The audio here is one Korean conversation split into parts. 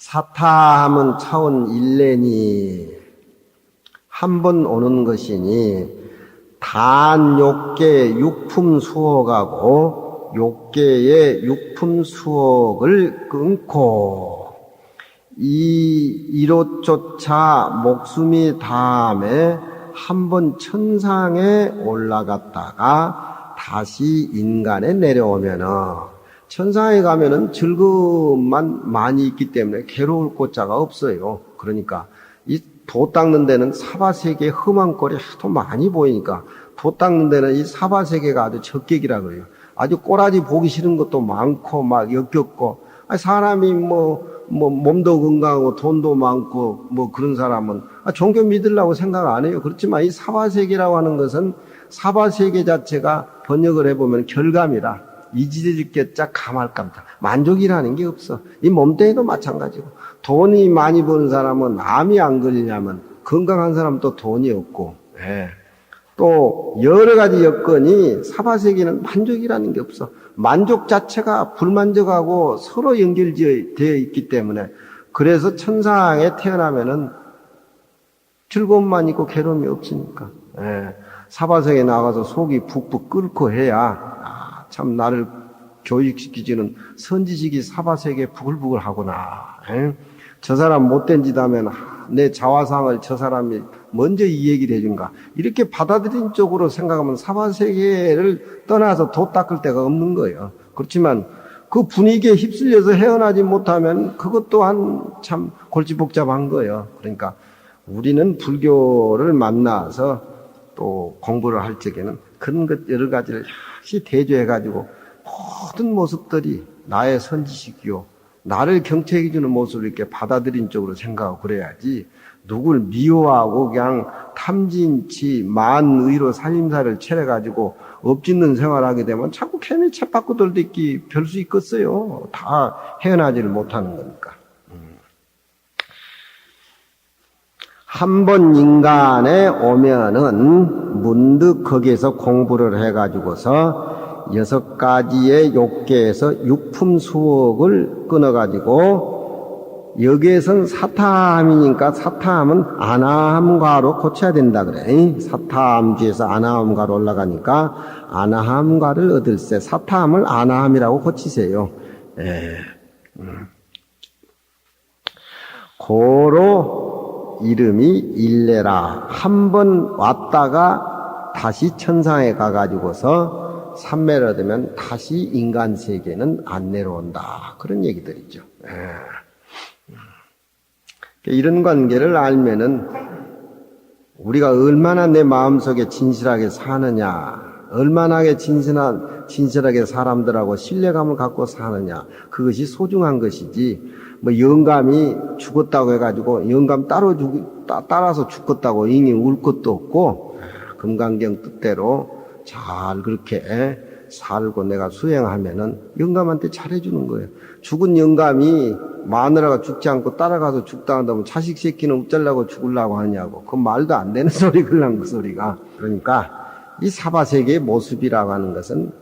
사타함은 차원 일례니 한 번 오는 것이니 단 욕계 육품 수억하고 욕계의 육품 수억을 끊고 이 이롯조차 목숨이 다함에 한 번 천상에 올라갔다가 다시 인간에 내려오면은 천상에 가면은 즐거움만 많이 있기 때문에 괴로울 곳자가 없어요. 그러니까 이 도 닦는 데는 사바세계의 험한 꼴이 하도 많이 보이니까 도 닦는 데는 이 사바세계가 아주 적객이라 그래요. 아주 꼬라지 보기 싫은 것도 많고 막 역겹고 사람이 몸도 건강하고 돈도 많고 그런 사람은 종교 믿으려고 생각 안 해요. 그렇지만 이 사바세계라고 하는 것은 사바세계 자체가 번역을 해보면 결감이라 잊을게 짝 가말감다. 만족이라는 게 없어. 이 몸뚱이도 마찬가지고 돈이 많이 버는 사람은 암이 안 걸리냐면 건강한 사람도 돈이 없고 또 여러 가지 여건이 사바세계는 만족이라는 게 없어. 만족 자체가 불만족하고 서로 연결되어 있기 때문에 그래서 천상에 태어나면은 즐거움만 있고 괴로움이 없으니까 사바세계에 나가서 속이 푹푹 끓고 해야 참 나를 교육시키지는 선지식이 사바세계에 부글부글 하구나. 저 사람 못된 짓 하면 내 자화상을 저 사람이 먼저 이 얘기를 해준가. 이렇게 받아들인 쪽으로 생각하면 사바세계를 떠나서 도 닦을 데가 없는 거예요. 그렇지만 그 분위기에 휩쓸려서 헤어나지 못하면 그것 또한 참 골치 복잡한 거예요. 그러니까 우리는 불교를 만나서 또 공부를 할 적에는 그런 것 여러 가지를 역시 대조해가지고 모든 모습들이 나의 선지식이요. 나를 경책해주는 모습을 이렇게 받아들인 쪽으로 생각하고 그래야지 누굴 미워하고 그냥 탐진치 만의로 살림살이를 차려가지고 엎짓는 생활하게 되면 자꾸 괜히 쳇바꾸 돌듣기 별 수 있겠어요. 다 헤어나지를 못하는 거니까. 한 번 인간에 오면은 문득 거기에서 공부를 해가지고서 6가지의 욕계에서 육품 수억을 끊어가지고 여기에선 사타함이니까 사타함은 아나함과로 고쳐야 된다 그래. 사타함지에서 아나함과로 올라가니까 아나함과를 얻을세. 사타함을 아나함이라고 고치세요. 고로 이름이 일례라. 한 번 왔다가 다시 천상에 가가지고서 삼매를 얻으면 다시 인간 세계는 안 내려온다. 그런 얘기들이죠. 이런 관계를 알면은 우리가 얼마나 내 마음속에 진실하게 사느냐, 얼마나 진실하게 사람들하고 신뢰감을 갖고 사느냐, 그것이 소중한 것이지, 영감이 죽었다고 해가지고, 영감 따라서 죽었다고 인이 울 것도 없고, 금강경 뜻대로 잘 그렇게 살고 내가 수행하면은 영감한테 잘해주는 거예요. 죽은 영감이 마누라가 죽지 않고 따라가서 죽다 한다면 자식 새끼는 어쩌려고 죽으려고 하냐고. 그 말도 안 되는 소리, 그 소리가. 그러니까 이 사바세계의 모습이라고 하는 것은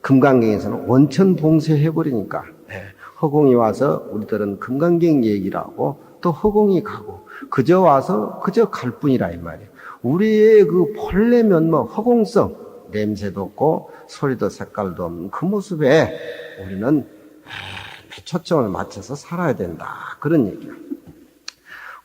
금강경에서는 원천 봉쇄해버리니까 허공이 와서 우리들은 금강경 얘기를 하고 또 허공이 가고 그저 와서 그저 갈 뿐이라 이 말이에요. 우리의 그 본래 면모, 허공성, 냄새도 없고 소리도 색깔도 없는 그 모습에 우리는 초점을 맞춰서 살아야 된다. 그런 얘기예요.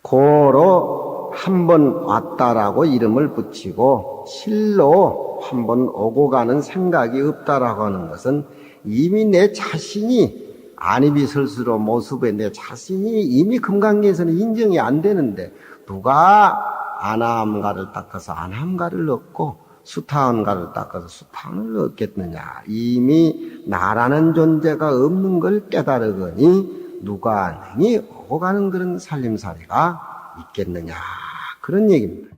고로 한 번 왔다라고 이름을 붙이고 실로 한 번 오고 가는 생각이 없다라고 하는 것은 이미 내 자신이 안입이설수로 모습에 내 자신이 이미 금강경에서는 인정이 안 되는데 누가 아나함가를 닦아서 아나함가를 얻고 수타함가를 닦아서 수타함을 얻겠느냐. 이미 나라는 존재가 없는 걸 깨달으거니 누가 능히 오고 가는 그런 살림살이가 있겠느냐. 그런 얘기입니다.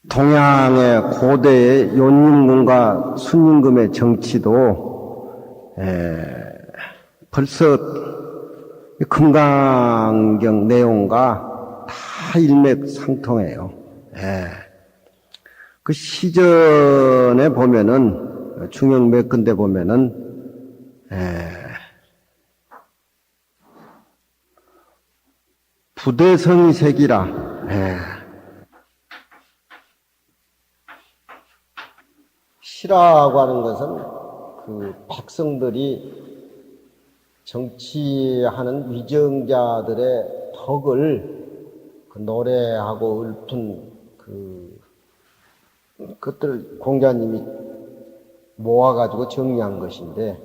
동양의 고대의 요임금과 순임금의 정치도 벌써 금강경 내용과 다 일맥상통해요. 그 시전에 보면은 중용 몇 군데 보면은 부대성이 색이라. 시라고 하는 것은 그 백성들이 정치하는 위정자들의 덕을 그 노래하고 읊은 그것들 공자님이 모아가지고 정리한 것인데,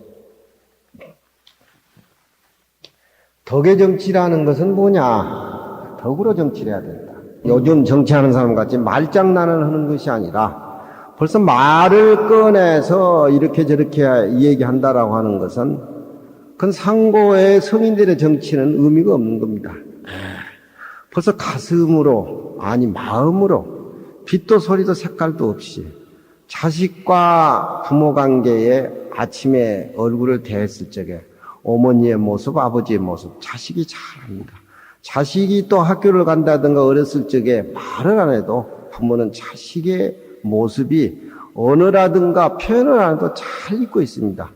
덕의 정치라는 것은 뭐냐? 덕으로 정치를 해야 된다. 요즘 정치하는 사람 같이 말장난을 하는 것이 아니라 벌써 말을 꺼내서 이렇게 저렇게 얘기한다라고 하는 것은 그건 상고의 성인들의 정치는 의미가 없는 겁니다. 벌써 가슴으로, 아니 마음으로, 빛도 소리도 색깔도 없이 자식과 부모 관계에 아침에 얼굴을 대했을 적에 어머니의 모습, 아버지의 모습, 자식이 잘 압니다. 자식이 또 학교를 간다든가 어렸을 적에 말을 안 해도 부모는 자식의 모습이 언어라든가 표현을 안 해도 잘 잊고 있습니다.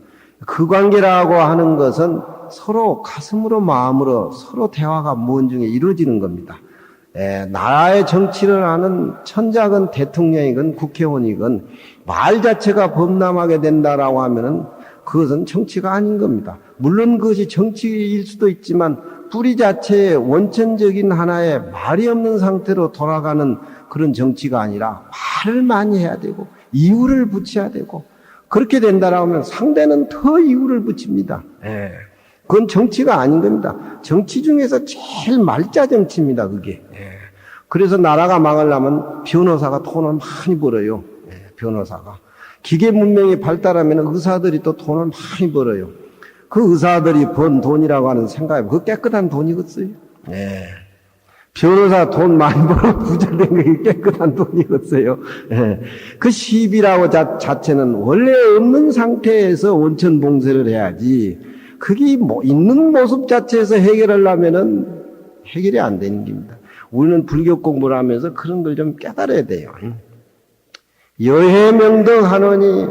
그 관계라고 하는 것은 서로 가슴으로 마음으로 서로 대화가 무언 중에 이루어지는 겁니다. 나라의 정치를 하는 천자건 대통령이건 국회의원이건 말 자체가 범람하게 된다라고 하면은 그것은 정치가 아닌 겁니다. 물론 그것이 정치일 수도 있지만 뿌리 자체의 원천적인 하나의 말이 없는 상태로 돌아가는 그런 정치가 아니라 말을 많이 해야 되고 이유를 붙여야 되고, 그렇게 된다라고 하면 상대는 더 이유를 붙입니다. 그건 정치가 아닌 겁니다. 정치 중에서 제일 말자 정치입니다, 그게. 그래서 나라가 망하려면 변호사가 돈을 많이 벌어요. 변호사가. 기계 문명이 발달하면 의사들이 또 돈을 많이 벌어요. 그 의사들이 번 돈이라고 하는 생각이, 그 깨끗한 돈이겠어요? 변호사 돈 많이 벌어 부자 된 게 깨끗한 돈이겠어요? 그 시비라고 자체는 원래 없는 상태에서 원천 봉쇄를 해야지, 그게 뭐 있는 모습 자체에서 해결하려면은 해결이 안 되는 겁니다. 우리는 불교 공부를 하면서 그런 걸 좀 깨달아야 돼요. 여해명덕 하노니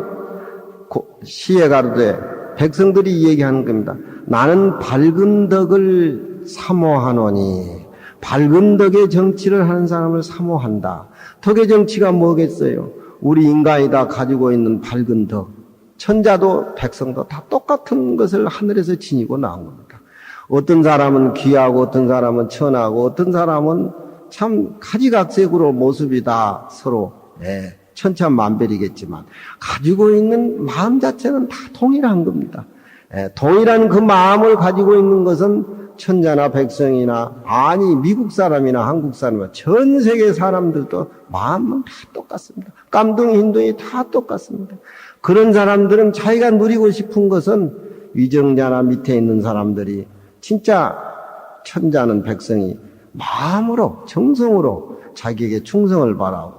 시에 가로되, 백성들이 얘기하는 겁니다. 나는 밝은 덕을 사모하노니, 밝은 덕의 정치를 하는 사람을 사모한다. 덕의 정치가 뭐겠어요? 우리 인간이 다 가지고 있는 밝은 덕, 천자도 백성도 다 똑같은 것을 하늘에서 지니고 나온 겁니다. 어떤 사람은 귀하고 어떤 사람은 천하고 어떤 사람은 참 가지각색으로 모습이 다 서로 천차만별이겠지만 가지고 있는 마음 자체는 다 동일한 겁니다. 동일한 그 마음을 가지고 있는 것은 천자나 백성이나, 아니 미국 사람이나 한국 사람이나 전 세계 사람들도 마음은 다 똑같습니다. 깜둥이 흰둥이 다 똑같습니다. 그런 사람들은 자기가 누리고 싶은 것은 위정자나 밑에 있는 사람들이, 진짜 천자는 백성이 마음으로 정성으로 자기에게 충성을 바라고,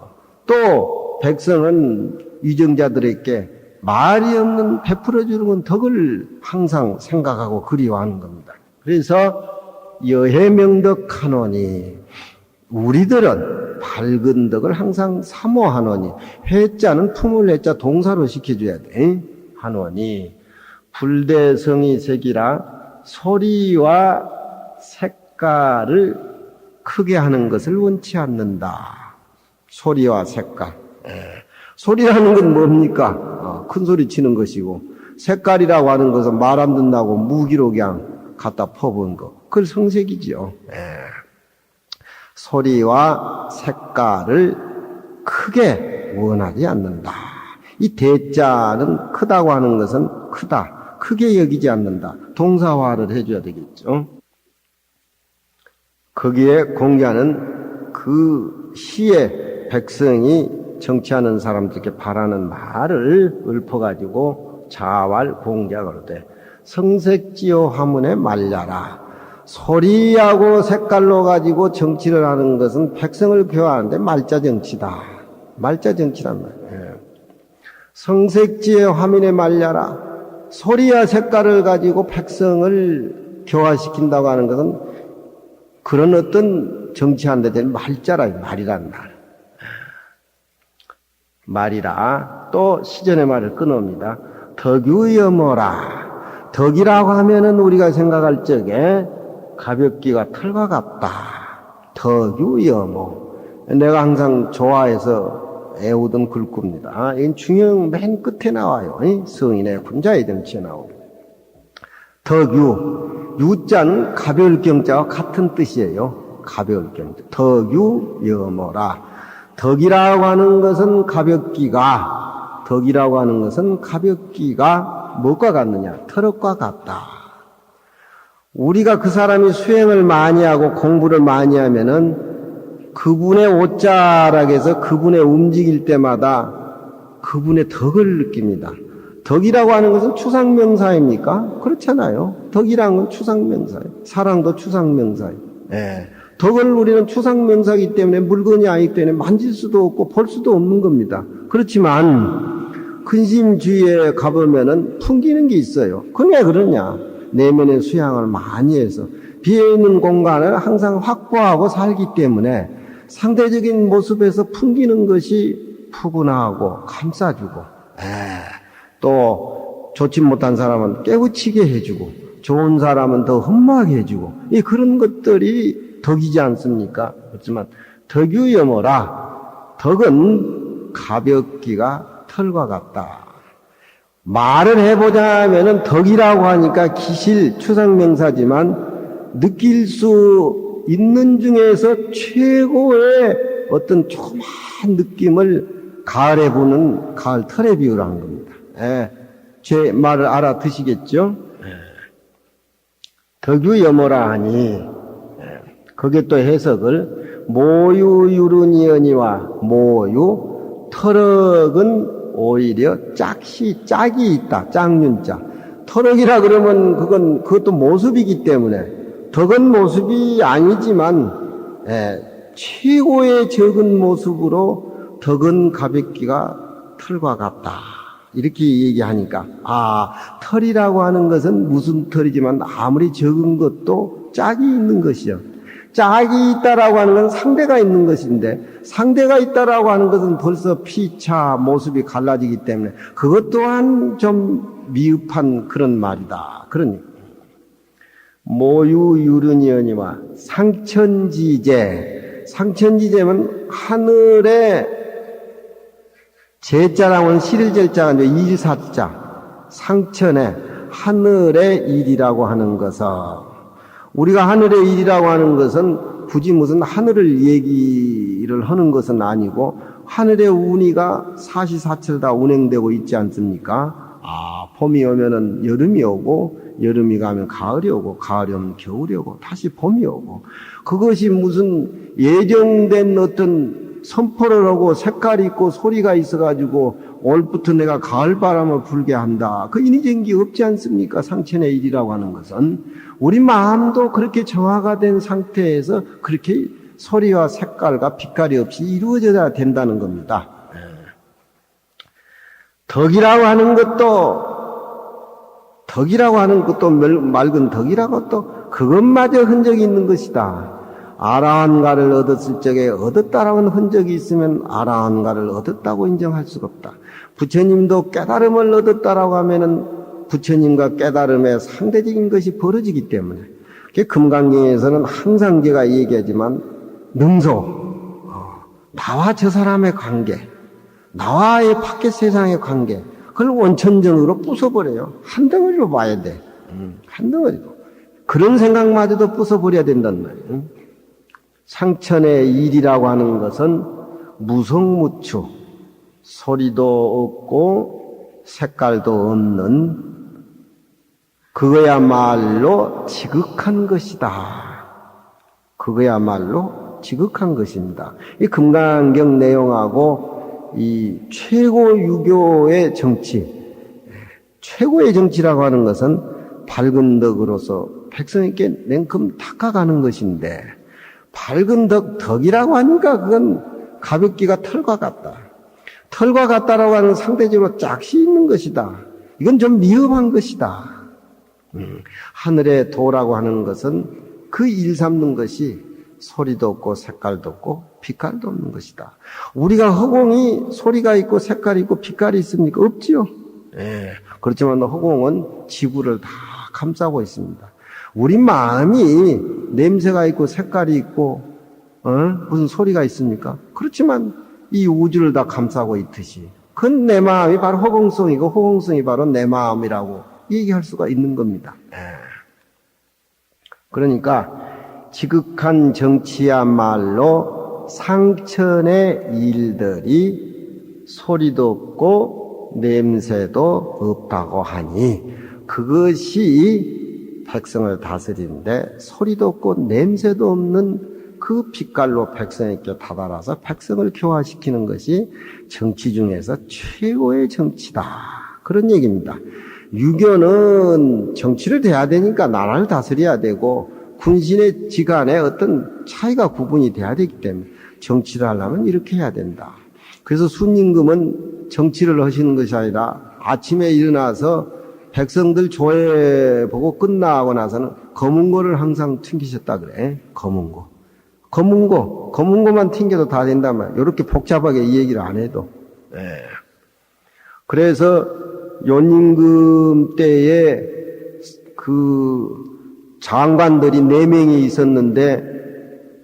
또 백성은 위정자들에게 말이 없는 베풀어주는 덕을 항상 생각하고 그리워하는 겁니다. 그래서 여해명덕하노니, 우리들은 밝은 덕을 항상 사모하노니, 회자는 품을 해자 동사로 시켜줘야 돼. 하노니 불대성이 색이라 소리와 색깔을 크게 하는 것을 원치 않는다. 소리와 색깔. 소리라는 건 뭡니까? 큰 소리 치는 것이고, 색깔이라고 하는 것은 말 안 듣는다고 무기로 그냥 갖다 퍼부은 거, 그걸 성색이지요. 소리와 색깔을 크게 원하지 않는다. 이 대자는 크다고 하는 것은 크다, 크게 여기지 않는다. 동사화를 해줘야 되겠죠. 거기에 공자는 그 시에 백성이 정치하는 사람들께 바라는 말을 읊어가지고 자활 공자가 그러되, 성색지요 화문에 말려라. 소리하고 색깔로 가지고 정치를 하는 것은 백성을 교화하는데 말자 정치다. 말자 정치란 말이에요. 성색지의 화문에 말려라. 소리와 색깔을 가지고 백성을 교화시킨다고 하는 것은 그런 어떤 정치하는 데 될 말자라, 말이란 말. 말이라. 또 시전의 말을 끊어옵니다. 덕유여모라. 덕이라고 하면은 우리가 생각할 적에 가볍기가 털과 같다. 덕유여모. 내가 항상 좋아해서 애우던 글귀입니다. 이건 중형 맨 끝에 나와요. 성인의 군자의 정치에 나옵니다. 덕유, 유자는 가벼울 경자와 같은 뜻이에요. 가벼울 경자. 덕유여모라. 덕이라고 하는 것은 가볍기가, 덕이라고 하는 것은 가볍기가 무엇과 같느냐? 터럭과 같다. 우리가 그 사람이 수행을 많이 하고 공부를 많이 하면은 그분의 옷자락에서 그분의 움직일 때마다 그분의 덕을 느낍니다. 덕이라고 하는 것은 추상명사입니까? 그렇잖아요. 덕이라는 건 추상명사예요. 사랑도 추상명사예요. 예. 덕을 우리는 추상명사이기 때문에 물건이 아니기 때문에 만질 수도 없고 볼 수도 없는 겁니다. 그렇지만 근심주의에 가보면은 풍기는 게 있어요. 그건 왜 그러냐? 내면의 수양을 많이 해서 비어있는 공간을 항상 확보하고 살기 때문에 상대적인 모습에서 풍기는 것이 푸근하고 감싸주고, 또 좋지 못한 사람은 깨우치게 해주고, 좋은 사람은 더 흠모하게 해주고, 그런 것들이 덕이지 않습니까? 그렇지만 덕유여모라. 덕은 가볍기가 털과 같다. 말을 해보자면은 덕이라고 하니까 기실 추상명사지만 느낄 수 있는 중에서 최고의 어떤 조그만 느낌을 가을에 부는 가을 털에 비유라는 겁니다. 제 말을 알아듣시겠죠? 덕유여모라 하니 거기에 또 해석을 모유유르니언이와 모유 터럭은 오히려 짝이 있다. 짝윤자. 터럭이라 그러면 그것도 모습이기 때문에 덕은 모습이 아니지만 최고의 적은 모습으로 덕은 가볍기가 털과 같다. 이렇게 얘기하니까 털이라고 하는 것은 무슨 털이지만 아무리 적은 것도 짝이 있는 것이요. 짝이 있다라고 하는 건 상대가 있는 것인데 상대가 있다라고 하는 것은 벌써 피차 모습이 갈라지기 때문에 그것 또한 좀 미흡한 그런 말이다. 그러니 모유유르니언이와 상천지제. 상천지제는 하늘에 제자랑은 실제자가 이제 일사자. 상천에 하늘의 일이라고 하는 것은 우리가 하늘의 일이라고 하는 것은 굳이 무슨 하늘을 얘기를 하는 것은 아니고 하늘의 운이가 사시사철 다 운행되고 있지 않습니까? 봄이 오면은 여름이 오고 여름이 가면 가을이 오고 가을이 오면 겨울이 오고 다시 봄이 오고 그것이 무슨 예정된 어떤 선포를 하고 색깔이 있고 소리가 있어가지고 올부터 내가 가을 바람을 불게 한다. 그 인위적인 게 없지 않습니까? 상천의 일이라고 하는 것은 우리 마음도 그렇게 정화가 된 상태에서 그렇게 소리와 색깔과 빛깔이 없이 이루어져야 된다는 겁니다. 덕이라고 하는 것도 맑은 덕이라고 또 그것마저 흔적이 있는 것이다. 아라한가를 얻었을 적에 얻었다라는 흔적이 있으면 아라한가를 얻었다고 인정할 수가 없다. 부처님도 깨달음을 얻었다라고 하면은 부처님과 깨달음의 상대적인 것이 벌어지기 때문에 금강경에서는 항상 제가 얘기하지만 능소 나와 저 사람의 관계 나와의 밖의 세상의 관계 그걸 원천적으로 부숴버려요. 한 덩어리로 봐야 돼. 한 덩어리로. 그런 생각마저도 부숴버려야 된단 말이에요. 상천의 일이라고 하는 것은 무성무추 소리도 없고 색깔도 없는 그거야말로 지극한 것이다. 그거야말로 지극한 것입니다. 이 금강경 내용하고 이 최고 유교의 정치, 최고의 정치라고 하는 것은 밝은 덕으로서 백성에게 냉큼 닦아가는 것인데 밝은 덕이라고 하니까 그건 가볍기가 털과 같다. 털과 같다라고 하는 상대적으로 짝시 있는 것이다. 이건 좀 미흡한 것이다. 하늘의 도라고 하는 것은 그 일 삼는 것이 소리도 없고 색깔도 없고 빛깔도 없는 것이다. 우리가 허공이 소리가 있고 색깔이 있고 빛깔이 있습니까? 없지요. 그렇지만 허공은 지구를 다 감싸고 있습니다. 우리 마음이 냄새가 있고 색깔이 있고 무슨 소리가 있습니까? 그렇지만 이 우주를 다 감싸고 있듯이. 그건 내 마음이 바로 허공성이고 허공성이 바로 내 마음이라고 얘기할 수가 있는 겁니다. 그러니까 지극한 정치야말로 상천의 일들이 소리도 없고 냄새도 없다고 하니 그것이 백성을 다스리는데 소리도 없고 냄새도 없는 그 빛깔로 백성에게 다다라서 백성을 교화시키는 것이 정치 중에서 최고의 정치다. 그런 얘기입니다. 유교는 정치를 돼야 되니까 나라를 다스려야 되고 군신의 지간에 어떤 차이가 구분이 돼야 되기 때문에 정치를 하려면 이렇게 해야 된다. 그래서 순임금은 정치를 하시는 것이 아니라 아침에 일어나서 백성들 조회 보고 끝나고 나서는 검은고를 항상 튕기셨다 그래. 검은고만 튕겨도 다 된다면 이렇게 복잡하게 이 얘기를 안 해도. 그래서 연임금 때에 그 장관들이 4명이 있었는데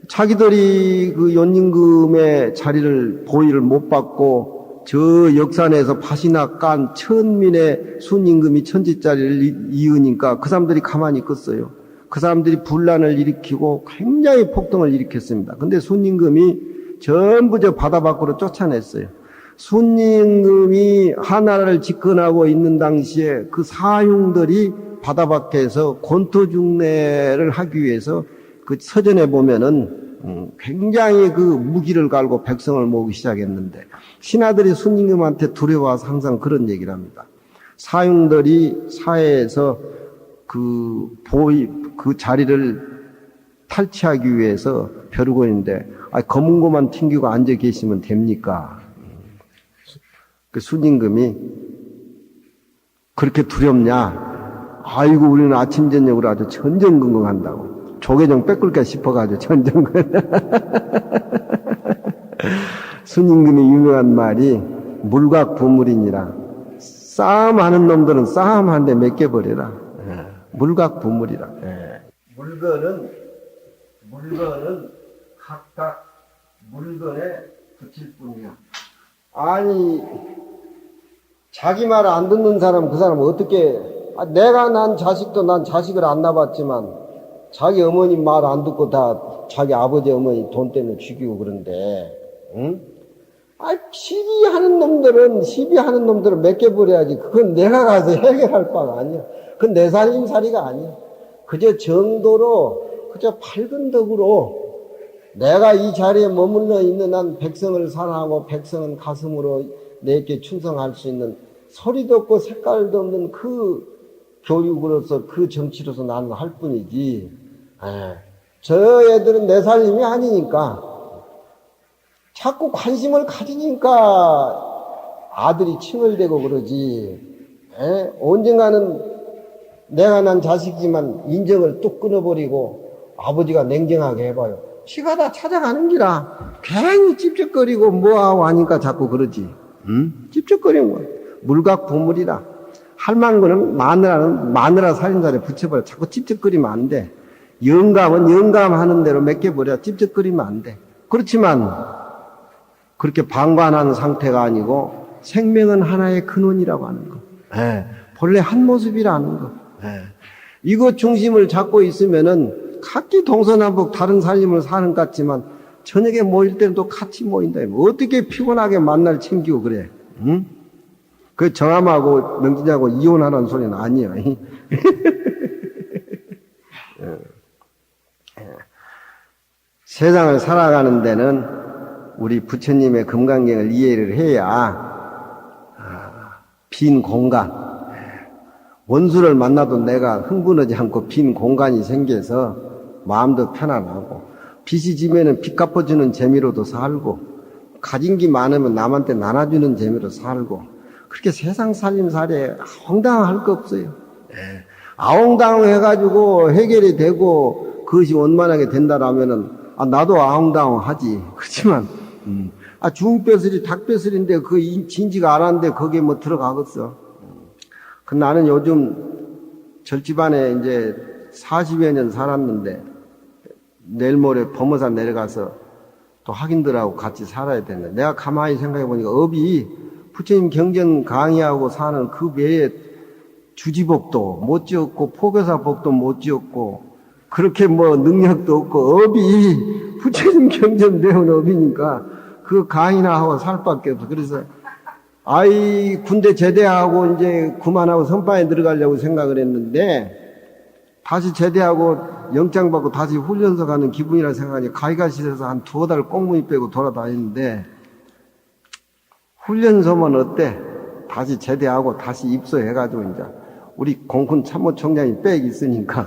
자기들이 그 연임금의 자리를 보위를 못 받고 저 역산에서 밭이나 깐 천민의 순임금이 천지자리를 이으니까 그 사람들이 가만히 있겠어요. 그 사람들이 분란을 일으키고 굉장히 폭동을 일으켰습니다. 근데 순임금이 전부 저 바다 밖으로 쫓아냈어요. 순임금이 하나라를 집권하고 있는 당시에 그 사흉들이 바다 밖에서 권토중례를 하기 위해서 그 서전에 보면은 굉장히 그 무기를 갈고 백성을 모으기 시작했는데 신하들이 순임금한테 두려워서 항상 그런 얘기를 합니다. 사흉들이 사회에서 그 자리를 탈취하기 위해서 벼르고 있는데 검은고만 튕기고 앉아 계시면 됩니까? 그 순임금이 그렇게 두렵냐? 아이고 우리는 아침 저녁으로 아주 전전긍긍한다고. 조계종 뺏을까 싶어가지고 전전긍긍. 순임금이 유명한 말이 물각부물이니라. 싸움하는 놈들은 싸움하는데 맡겨버려라. 물각부물이라. 물건은 각각 물건에 붙일 뿐이야. 아니 자기 말 안 듣는 사람 그 사람 어떻게 내가 난 자식도 난 자식을 안 낳았지만 자기 어머니 말 안 듣고 다 자기 아버지 어머니 돈 때문에 죽이고 그런데 응? 시비하는 놈들은 맡겨버려야지. 그건 내가 가서 해결할 바가 아니야. 그건 내 살림살이가 아니야. 그저 정도로 그저 밝은 덕으로 내가 이 자리에 머물러 있는 한 백성을 사랑하고 백성은 가슴으로 내게 충성할 수 있는 소리도 없고 색깔도 없는 그 교육으로서 그 정치로서 나는 할 뿐이지. 저 애들은 내 살림이 아니니까 자꾸 관심을 가지니까 아들이 칭얼대고 그러지. 언젠가는 내가 난 자식이지만 인정을 뚝 끊어버리고 아버지가 냉정하게 해봐요. 지가 다 찾아가는 기라 괜히 찝쩍거리고 뭐하고 하니까 자꾸 그러지. 찝쩍거리는 거야. 물각부물이라. 할만 거는 마누라 살인살에 붙여버려. 자꾸 찝쩍거리면 안 돼. 영감은 영감하는 대로 맡겨버려. 찝쩍거리면 안 돼. 그렇지만 그렇게 방관한 상태가 아니고 생명은 하나의 근원이라고 하는 거. 본래 한 모습이라는 거. 이것 중심을 잡고 있으면은 각기 동서남북 다른 살림을 사는 것 같지만 저녁에 모일 때는 또 같이 모인다. 어떻게 피곤하게 만날 챙기고 그래? 응? 그 정함하고 명진하고 이혼하라는 소리는 아니야. 세상을 살아가는 데는 우리 부처님의 금강경을 이해를 해야 빈 공간, 원수를 만나도 내가 흥분하지 않고 빈 공간이 생겨서 마음도 편안하고 빚이 지면은 빚 갚아주는 재미로도 살고 가진 게 많으면 남한테 나눠주는 재미로 살고 그렇게 세상 살림살이에 아웅당할 거 없어요. 아웅당 해가지고 해결이 되고 그것이 원만하게 된다라면은 나도 아웅당 하지. 그렇지만 중뼈슬이 닭뼈슬인데 그 진지가 안 하는데 거기에 뭐 들어가겠어. 나는 요즘 절집안에 이제 40여 년 살았는데 내일 모레 범어산 내려가서 또 학인들하고 같이 살아야 되는데, 내가 가만히 생각해 보니까 업이 부처님 경전 강의하고 사는 그 외에 주지법도 못 지었고 포교사법도 못 지었고 그렇게 뭐 능력도 없고 업이 부처님 경전 배운 업이니까 그 강의나 하고 살 밖에 없어. 그래서 아이 군대 제대하고 이제 그만하고 선방에 들어가려고 생각을 했는데 다시 제대하고 영장 받고 다시 훈련소 가는 기분이라 생각하니 가기가 싫어서 한 2달 꽁무니 빼고 돌아다니는데 훈련소면 어때? 다시 제대하고 다시 입소해가지고 이제 우리 공군 참모총장이 빽 있으니까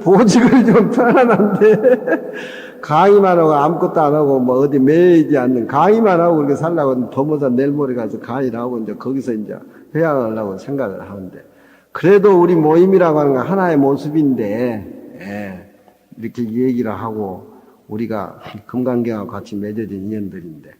보직을 좀 편안한데 강의만 하고 아무것도 안 하고 뭐 어디 매이지 않는 강의만 하고 그렇게 살라고 도모산 내일 모레 가서 강의를 하고 이제 거기서 이제 회양하려고 생각을 하는데 그래도 우리 모임이라고 하는 건 하나의 모습인데 이렇게 얘기를 하고 우리가 금강경하고 같이 맺어진 인연들인데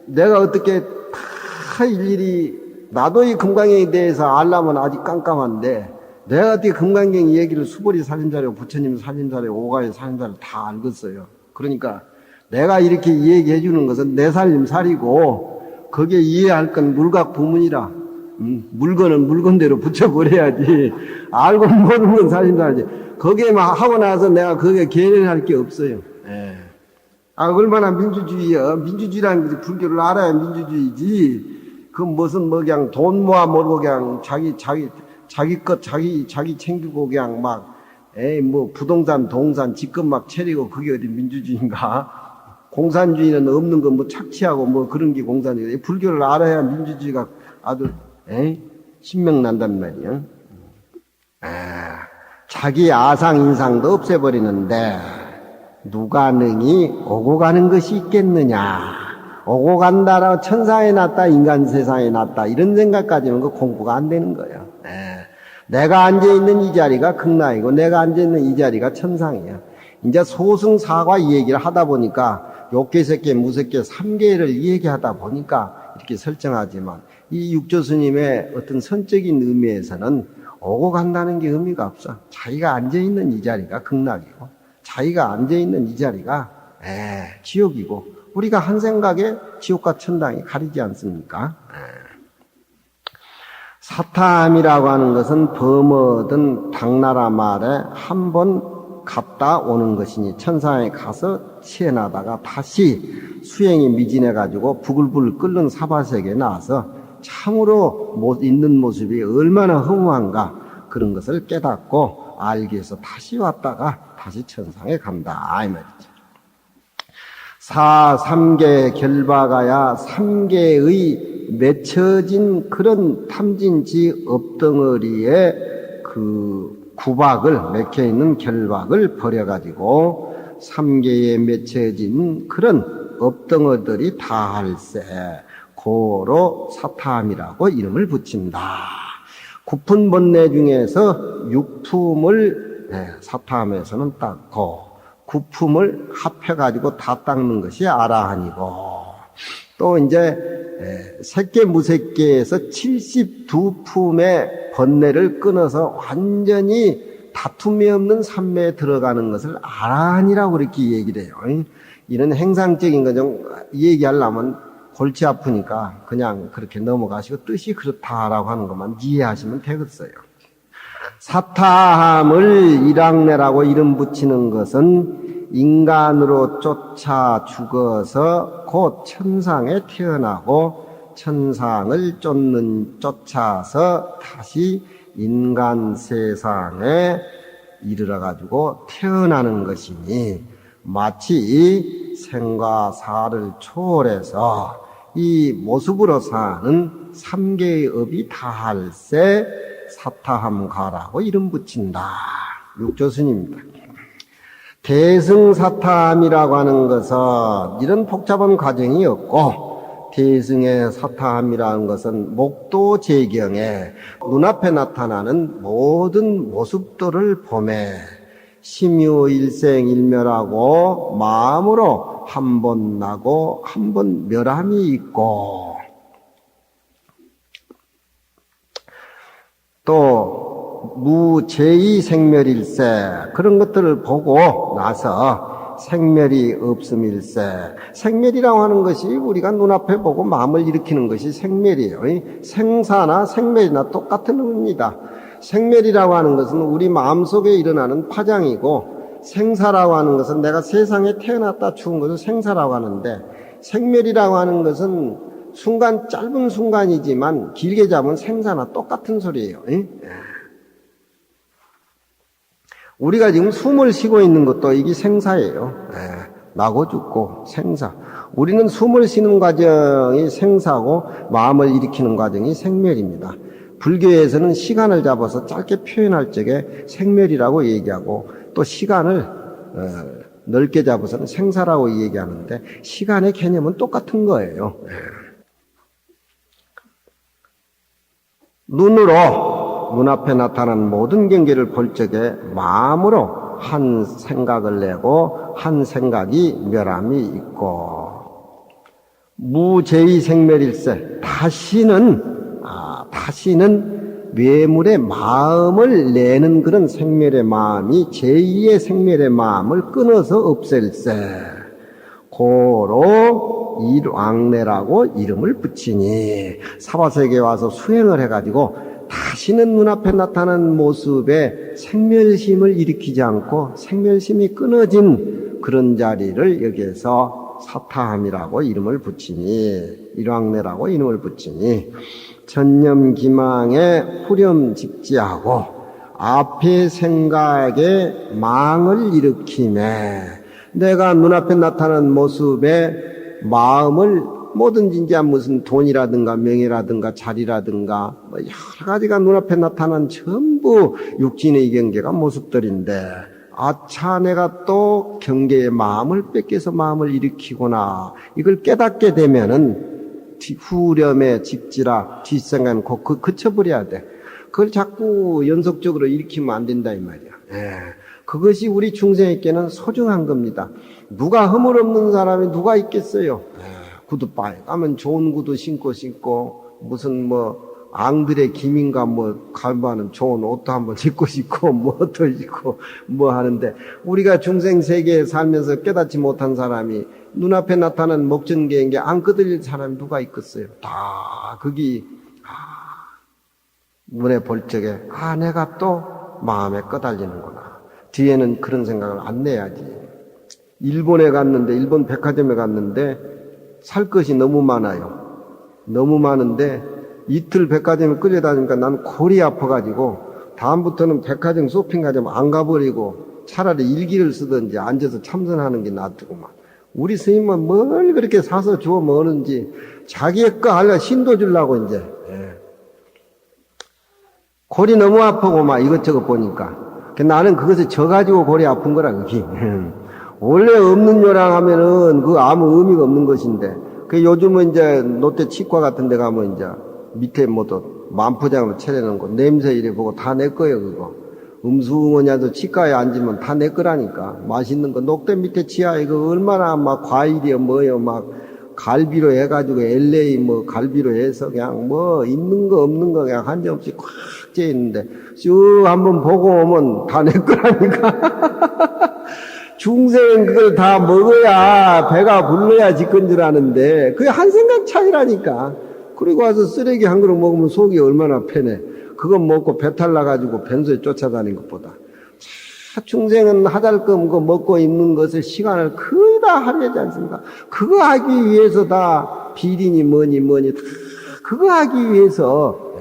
내가 어떻게 다 일일이 나도 이 금강경에 대해서 알려면 아직 깜깜한데 내가 어떻게 금강경 얘기를 수보리 살인자료, 부처님 살인자료, 오가의 살인자료 다 알겠어요. 그러니까 내가 이렇게 얘기해 주는 것은 내 살림살이고 거기에 이해할 건 물각 부문이라 물건은 물건대로 붙여버려야지 알고 모르는 건 살림살이지 거기에 막 하고 나서 내가 거기에 계획할 게 없어요. 얼마나 민주주의야. 민주주의라는 것이 불교를 알아야 민주주의지. 그 무슨 뭐 그냥 돈 모아 모르고 그냥 자기 것 자기 챙기고 그냥 막 뭐 부동산 동산 집값 막 차리고 그게 어디 민주주의인가? 공산주의는 없는 거 뭐 착취하고 뭐 그런 게 공산주의. 불교를 알아야 민주주의가 아주 신명난단 말이야. 자기 아상 인상도 없애버리는데 누가 능히 오고 가는 것이 있겠느냐. 오고 간다라고 천사에 났다 인간 세상에 났다 이런 생각까지는 그 공부가 안 되는 거예요. 내가 앉아있는 이 자리가 극락이고 내가 앉아있는 이 자리가 천상이야. 이제 소승사과 이 얘기를 하다 보니까 욕계세계 무색계 3계를 얘기하다 보니까 이렇게 설정하지만 이 육조스님의 어떤 선적인 의미에서는 오고 간다는 게 의미가 없어. 자기가 앉아있는 이 자리가 극락이고 자기가 앉아있는 이 자리가 지옥이고 우리가 한 생각에 지옥과 천당이 가리지 않습니까? 사탐이라고 하는 것은 범어든 당나라 말에 한 번 갔다 오는 것이니 천상에 가서 치해나다가 다시 수행이 미진해가지고 부글부글 끓는 사바세계에 나와서 참으로 있는 모습이 얼마나 허무한가 그런 것을 깨닫고 알기 위해서 다시 왔다가 다시 천상에 간다 이 말이죠. 삼계 결박하야 삼계의 맺혀진 그런 탐진지 업덩어리에 그 구박을 맥혀있는 결박을 버려가지고 삼계에 맺혀진 그런 업덩어들이 다할세 고로 사탐이라고 이름을 붙인다. 구품 번뇌 중에서 육품을 사탐에서는 닦고 구품을 합해가지고 다 닦는 것이 아라한이고 또 이제 색계 무색계에서 72품의 번뇌를 끊어서 완전히 다툼이 없는 삼매에 들어가는 것을 아라한이라고 그렇게 얘기를 해요. 이런 행상적인 거 좀 얘기하려면 골치 아프니까 그냥 그렇게 넘어가시고 뜻이 그렇다라고 하는 것만 이해하시면 되겠어요. 사탐을 일학내라고 이름 붙이는 것은 인간으로 쫓아 죽어서 곧 천상에 태어나고 천상을 쫓아서 다시 인간 세상에 이르러가지고 태어나는 것이니 마치 생과 사를 초월해서 이 모습으로 사는 삼계의 업이 다할세 사타함가라고 이름 붙인다. 육조스님입니다. 대승사탐이라고 하는 것은 이런 복잡한 과정이 없고 대승의 사탐이라는 것은 목도재경에 눈앞에 나타나는 모든 모습들을 보매 심유일생일멸하고 마음으로 한 번 나고 한 번 멸함이 있고 또 무제의 생멸일세. 그런 것들을 보고 나서 생멸이 없음일세. 생멸이라고 하는 것이 우리가 눈앞에 보고 마음을 일으키는 것이 생멸이에요. 생사나 생멸이나 똑같은 의미입니다. 생멸이라고 하는 것은 우리 마음속에 일어나는 파장이고, 생사라고 하는 것은 내가 세상에 태어났다 죽은 것을 생사라고 하는데, 생멸이라고 하는 것은 순간, 짧은 순간이지만 길게 잡으면 생사나 똑같은 소리예요. 우리가 지금 숨을 쉬고 있는 것도 이게 생사예요. 나고 죽고 생사. 우리는 숨을 쉬는 과정이 생사고 마음을 일으키는 과정이 생멸입니다. 불교에서는 시간을 잡아서 짧게 표현할 적에 생멸이라고 얘기하고, 또 시간을 넓게 잡아서는 생사라고 얘기하는데, 시간의 개념은 똑같은 거예요. 눈앞에 나타난 모든 경계를 볼 적에 마음으로 한 생각을 내고 한 생각이 멸함이 있고, 무제의 생멸일세. 다시는 외물의 마음을 내는 그런 생멸의 마음이 제2의 생멸의 마음을 끊어서 없앨세. 고로 일왕래라고 이름을 붙이니, 사바세계에 와서 수행을 해가지고 다시는 눈앞에 나타난 모습에 생멸심을 일으키지 않고 생멸심이 끊어진 그런 자리를 여기에서 사타함이라고 이름을 붙이니, 일왕래라고 이름을 붙이니, 전념기망에 후렴직지하고 앞의 생각에 망을 일으키매, 내가 눈앞에 나타난 모습에 마음을 뭐든지 이제 무슨 돈이라든가 명예라든가 자리라든가 뭐 여러 가지가 눈앞에 나타난 전부 육신의 경계가 모습들인데, 아차, 내가 또 경계의 마음을 뺏겨서 마음을 일으키구나. 이걸 깨닫게 되면은 후렴에 직지라 뒷생각은 곧 그쳐버려야 돼. 그걸 자꾸 연속적으로 일으키면 안 된다 이 말이야. 그것이 우리 중생에게는 소중한 겁니다. 누가 허물 없는 사람이 누가 있겠어요? 구두 빨가면 좋은 구두 신고 무슨 앙들의 기민가 갈바는 좋은 옷도 한번 입고 싶고 또 입고 하는데, 우리가 중생 세계에 살면서 깨닫지 못한 사람이 눈앞에 나타난 목전경계에 안 끄들릴 사람이 누가 있겠어요? 다 거기 눈에 볼 적에 내가 또 마음에 꺼달리는구나. 뒤에는 그런 생각을 안 내야지. 일본 백화점에 갔는데 살 것이 너무 많아요. 너무 많은데 이틀 백화점에 끌려다니니까 난 골이 아파가지고 다음부터는 백화점 쇼핑가점 안 가버리고 차라리 일기를 쓰든지 앉아서 참선하는 게 낫더구만. 우리 스님은 뭘 그렇게 사서 주워 먹는지 자기의 거 하려 신도 주려고 이제. 골이 너무 아프고 막 이것저것 보니까. 나는 그것을 져가지고 골이 아픈 거라, 그게. 원래 없는 요랑 하면은 그 아무 의미가 없는 것인데, 요즘은 이제 롯데 치과 같은 데 가면 이제 밑에 만포장으로 차려놓은 거 냄새 이래 보고 다 내 거예요, 그거. 음수응원야도 치과에 앉으면 다 내 거라니까. 맛있는 거 녹대 밑에 치아에 그 얼마나 막 과일이요 막 갈비로 해가지고 LA 갈비로 해서 그냥 있는 거 없는 거 그냥 한 점 없이 꽉 째 있는데 쭉 한번 보고 오면 다 내 거라니까. 중생은 그걸 다 먹어야 배가 불러야 지건 줄 아는데 그게 한 생각 차이라니까. 그리고 와서 쓰레기 한 그릇 먹으면 속이 얼마나 편해. 그거 먹고 배탈 나가지고 변소에 쫓아다닌 것보다. 중생은 하달금 먹고 있는 것을 시간을 거의 다 하려지 않습니까? 그거 하기 위해서 다 비리니 뭐니 다 그거 하기 위해서.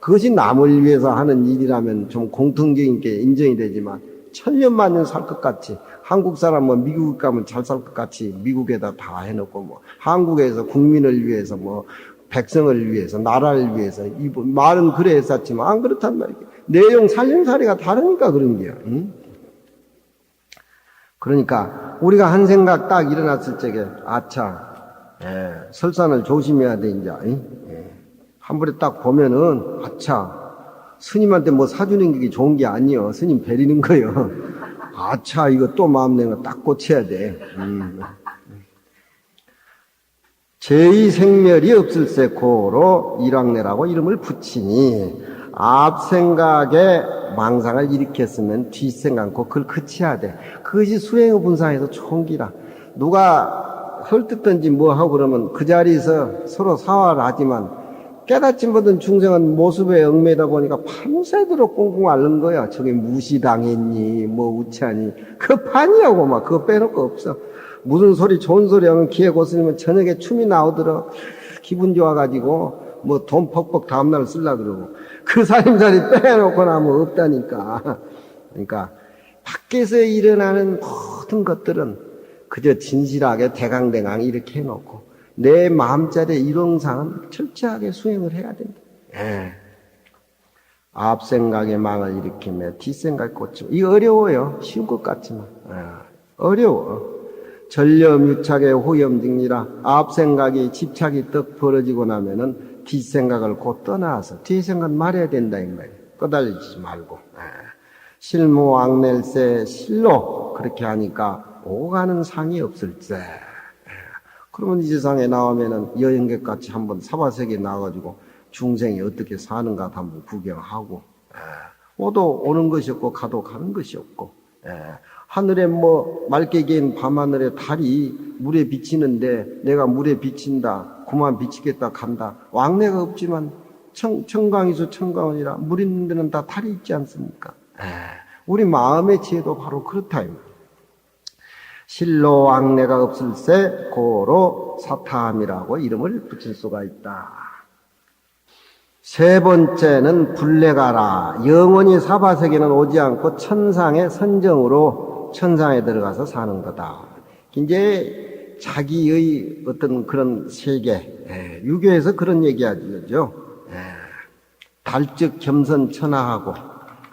그것이 남을 위해서 하는 일이라면 좀 공통적인 게 인정이 되지만, 천년만년 살 것 같이, 한국 사람은 미국 가면 잘 살 것 같이 미국에다 다 해놓고 한국에서 국민을 위해서 백성을 위해서 나라를 위해서 이 말은 그래 했었지만 안 그렇단 말이에요. 내용 살림살이가 다르니까 그런 게요. 그러니까 우리가 한 생각 딱 일어났을 적에 설산을 조심해야 돼 이제. 한 번에 딱 보면은 스님한테 사주는 게 좋은 게 아니요. 스님 베리는 거요. 이거 또 마음 내가 딱 고쳐야 돼. 제2생멸이 없을세 고로 일왕래라고 이름을 붙이니, 앞 생각에 망상을 일으켰으면 뒷 생각, 그걸 그쳐야 돼. 그것이 수행의 분상에서 총기라. 누가 헐뜯든지 뭐 하고 그러면 그 자리에서 서로 사활을 하지만 깨닫지 못한 중생은 모습에 얽매이다 보니까 밤새도록 꽁꽁 앓는 거야. 저게 무시당했니, 뭐 우치하니. 그거 판이하고 막 그거 빼놓을 거 없어. 무슨 소리, 좋은 소리 하면 귀에 고스리면 저녁에 춤이 나오더라. 기분 좋아가지고 뭐 돈 퍽퍽 다음날 쓰려고 그러고. 그 살림살이 빼놓고 나면 없다니까. 그러니까 밖에서 일어나는 모든 것들은 그저 진실하게 대강대강 이렇게 해놓고 내 마음자리의 일용상은 철저하게 수행을 해야 된다. 예. 앞 생각에 망을 일으키며 뒷 생각 꽂히고. 이거 어려워요. 쉬운 것 같지만. 예. 어려워. 전념유착의 호염증리라. 앞 생각이 집착이 떡 벌어지고 나면은 뒷 생각을 곧 떠나서 뒤 생각 말해야 된다 이 말이에요. 꺼달리지 말고. 예. 실무왕낼세 실로 그렇게 하니까 오가는 상이 없을세. 그러면 이 세상에 나오면은 여행객같이 한번 사바세계에 나와가지고 중생이 어떻게 사는가 한번 구경하고, 오도 오는 것이 없고 가도 가는 것이 없고, 하늘에 뭐 맑게 갠 밤하늘에 달이 물에 비치는데 내가 물에 비친다, 그만 비치겠다 간다. 왕래가 없지만 청강이수 청강원이라 물 있는 데는 다 달이 있지 않습니까? 우리 마음의 지혜도 바로 그렇다. 실로 왕래가 없을세 고로 사탐이라고 이름을 붙일 수가 있다. 세 번째는 불례가라. 영원히 사바세계는 오지 않고 천상의 선정으로 천상에 들어가서 사는 거다. 이제 자기의 어떤 그런 세계, 유교에서 그런 얘기하죠. 달즉 겸선천하하고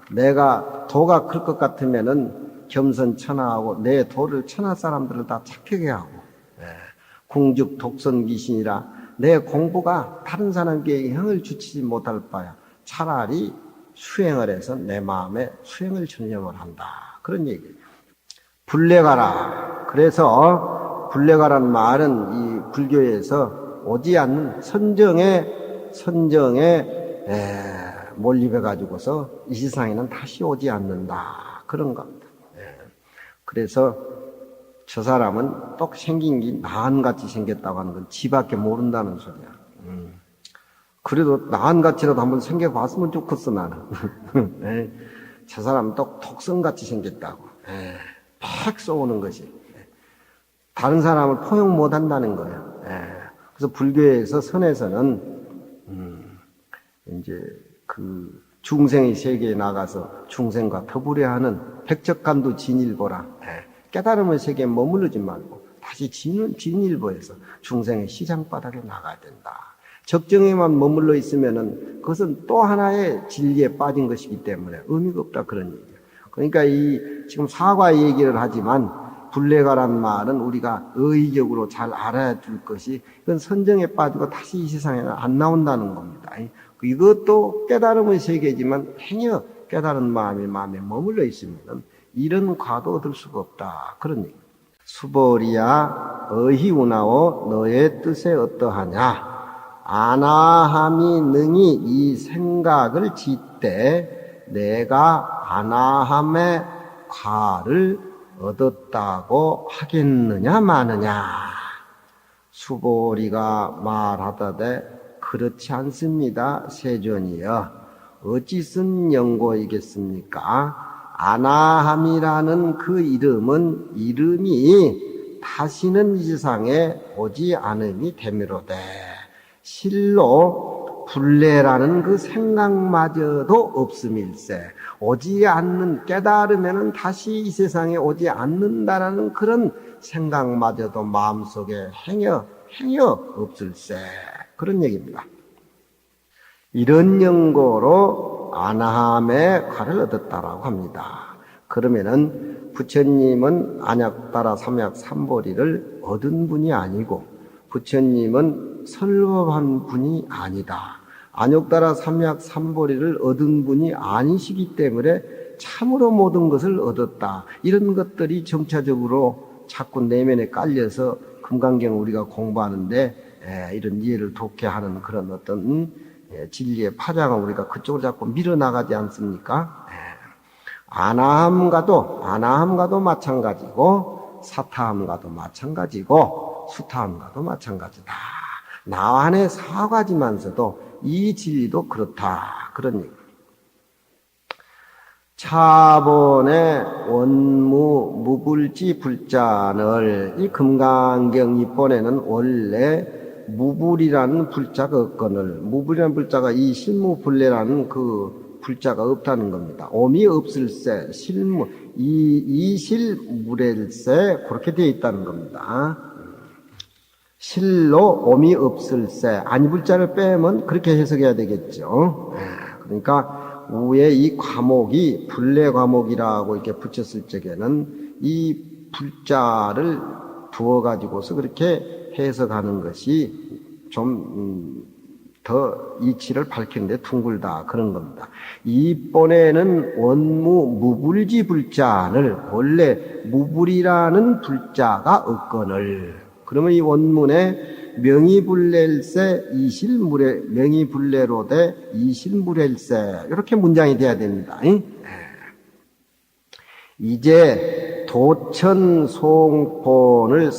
내가 도가 클 것 같으면은 겸선천하하고 내 도를 천하 사람들을 다 착하게 하고, 궁즉 독선귀신이라 내 공부가 다른 사람에게 형을 주치지 못할 바야 차라리 수행을 해서 내 마음에 수행을 전념을 한다. 그런 얘기예요. 불례가라. 그래서 불례가라는 말은 이 불교에서 오지 않는 선정에 몰입해 가지고서 이 세상에는 다시 오지 않는다. 그런 겁니다. 그래서 저 사람은 똑 생긴 게 나한같이 생겼다고 하는 건 지밖에 모른다는 소리야. 그래도 나한같이라도 한번 생겨봤으면 좋겠어 나는. 저 사람은 똑 독성같이 생겼다고. 팍 쏘는 것이. 다른 사람을 포용 못한다는 거예요. 그래서 불교에서 선에서는 이제 그 중생의 세계에 나가서 중생과 더불어 하는 백적간도 진일보라. 깨달음의 세계에 머무르지 말고 다시 진일보에서 중생의 시장바닥에 나가야 된다. 적정에만 머물러 있으면은 그것은 또 하나의 진리에 빠진 것이기 때문에 의미가 없다 그런 얘기예요. 그러니까 이 지금 사과 얘기를 하지만 불례가란 말은 우리가 의의적으로 잘 알아야 될 것이 그건 선정에 빠지고 다시 이 세상에는 안 나온다는 겁니다. 이것도 깨달음의 세계지만 행여 깨달은 마음에 머물러 있으면 이런 과도 얻을 수가 없다. 그런 얘기. 수보리야 어희우나오 너의 뜻에 어떠하냐. 아나함이 능히 이 생각을 짓되 내가 아나함의 과를 얻었다고 하겠느냐 마느냐. 수보리가 말하다되 그렇지 않습니다. 세존이여 어찌 쓴 연고이겠습니까? 아나함이라는 그 이름이 다시는 이 세상에 오지 않음이 되미로되 실로 불례라는 그 생각마저도 없음일세. 오지 않는 깨달으면은 다시 이 세상에 오지 않는다라는 그런 생각마저도 마음속에 행여 없을세. 그런 얘기입니다. 이런 연고로 아나함의 과를 얻었다라고 합니다. 그러면은 부처님은 안약따라 삼약 삼보리를 얻은 분이 아니고 부처님은 설법한 분이 아니다. 안약따라 삼약 삼보리를 얻은 분이 아니시기 때문에 참으로 모든 것을 얻었다. 이런 것들이 점차적으로 자꾸 내면에 깔려서 금강경 우리가 공부하는데 이런 이해를 돕게 하는 그런 어떤 진리의 파장을 우리가 그쪽으로 자꾸 밀어나가지 않습니까? 아나함과도 마찬가지고, 사타함과도 마찬가지고, 수타함과도 마찬가지다. 나 안에 4가지만서도 이 진리도 그렇다. 그런 얘기. 차본의 원무 무불지 불자를 이 금강경 입본에는 원래 무불이라는 불자가 없거늘, 무불이라는 불자가 이 실무불례라는 그 불자가 없다는 겁니다. 오미 없을세, 실무, 이실무렐세, 그렇게 되어 있다는 겁니다. 실로 오미 없을세, 아니 불자를 빼면 그렇게 해석해야 되겠죠. 그러니까 위에 이 과목이 불례 과목이라고 이렇게 붙였을 적에는 이 불자를 두어가지고서 그렇게 해석하는 것이 좀 더 이치를 밝히는데 둥글다 그런 겁니다. 이본에는 원무 무불지 불자를 원래 무불이라는 불자가 없거늘, 그러면 이 원문에 명의불렐세 이실무례, 명의불례로되 이실무렐세, 이렇게 문장이 돼야 됩니다. 이제 도천송본을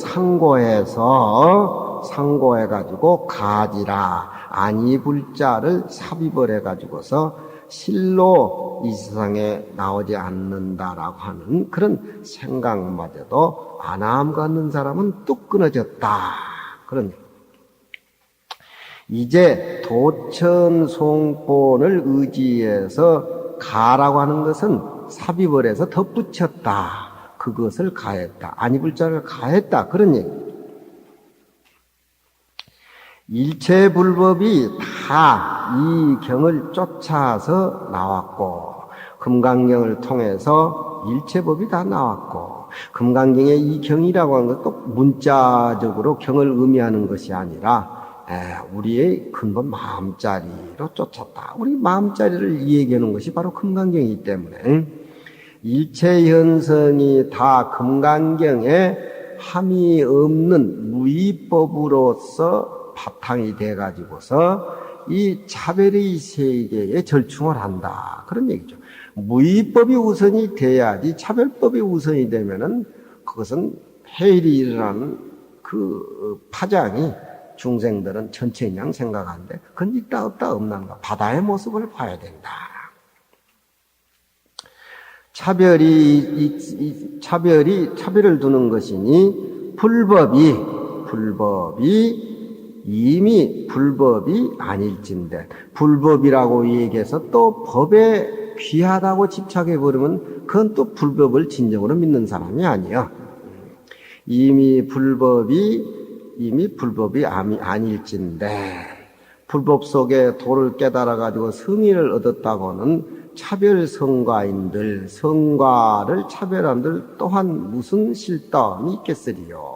상고해가지고 가지라, 아니불자를 삽입을 해가지고서 실로 이 세상에 나오지 않는다라고 하는 그런 생각마저도 아나함 갖는 사람은 뚝 끊어졌다. 그런 얘기. 이제 도천송본을 의지해서 가라고 하는 것은 삽입을 해서 덧붙였다. 그것을 가했다. 아니불자를 가했다. 그런 얘기. 일체불법이 다 이 경을 쫓아서 나왔고, 금강경을 통해서 일체법이 다 나왔고, 금강경의 이 경이라고 하는 것도 문자적으로 경을 의미하는 것이 아니라 우리의 근본 마음자리로 쫓았다. 우리 마음자리를 얘기하는 것이 바로 금강경이기 때문에 일체 현성이 다 금강경에 함이 없는 무의법으로서 바탕이 돼가지고서 이 차별의 세계에 절충을 한다. 그런 얘기죠. 무의법이 우선이 돼야지 차별법이 우선이 되면은 그것은 해일이 일어나는 그 파장이 중생들은 전체 그냥 생각하는데 그건 있다 없다 없는 거. 바다의 모습을 봐야 된다. 차별을 두는 것이니 불법이 이미 불법이 아닐진데, 불법이라고 얘기해서 또 법에 귀하다고 집착해버리면 그건 또 불법을 진정으로 믿는 사람이 아니야. 이미 불법이 아닐진데, 불법 속에 도를 깨달아가지고 성의를 얻었다고는 차별 성과인들, 성과를 차별한들 또한 무슨 실감이 있겠으리요.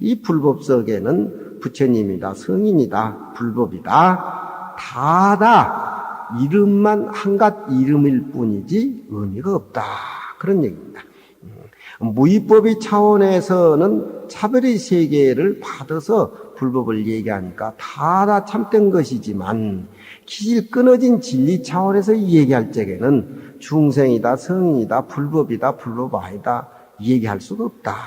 이 불법 속에는 부처님이다, 성인이다, 불법이다, 다다 이름만 한갓 이름일 뿐이지 의미가 없다. 그런 얘기입니다. 무의법의 차원에서는 차별의 세계를 받아서 불법을 얘기하니까 다다 참된 것이지만 기질 끊어진 진리 차원에서 얘기할 적에는 중생이다, 성인이다, 불법이다, 불법 아니다 얘기할 수가 없다.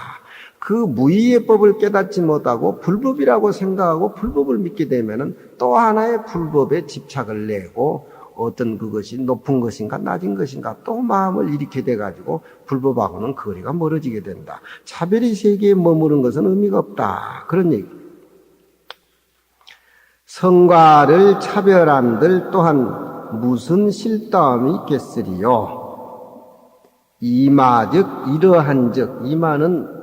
그 무의의 법을 깨닫지 못하고 불법이라고 생각하고 불법을 믿게 되면은 또 하나의 불법에 집착을 내고 어떤 그것이 높은 것인가 낮은 것인가 또 마음을 일으키게 돼가지고 불법하고는 거리가 멀어지게 된다. 차별의 세계에 머무른 것은 의미가 없다. 그런 얘기. 성과를 차별한들 또한 무슨 실담이 있겠으리요. 이마 즉 이러한 즉, 이마는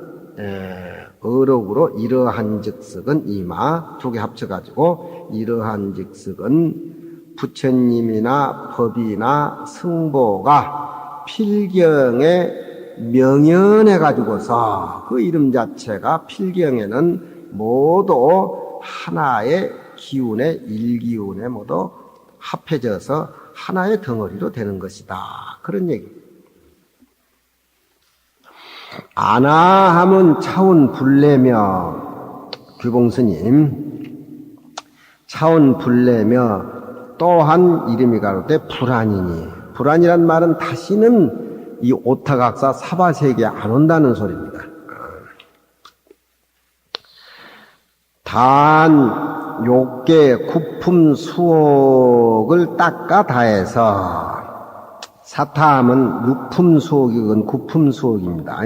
어록으로 이러한 즉석은 이마 두 개 합쳐가지고 이러한 즉석은 부처님이나 법이나 승보가 필경에 명연해가지고서 그 이름 자체가 필경에는 모두 하나의 기운에 일기운에 모두 합해져서 하나의 덩어리로 되는 것이다. 그런 얘기. 아나함은 차원 불례며, 규봉스님, 차원 불례며 또한 이름이 가로되 불안이니, 불안이란 말은 다시는 이 오타각사 사바세계에 안 온다는 소리입니다. 단 욕계 구품 수옥을 닦아 다해서, 사타함은 육품 수옥이건 구품 수옥입니다.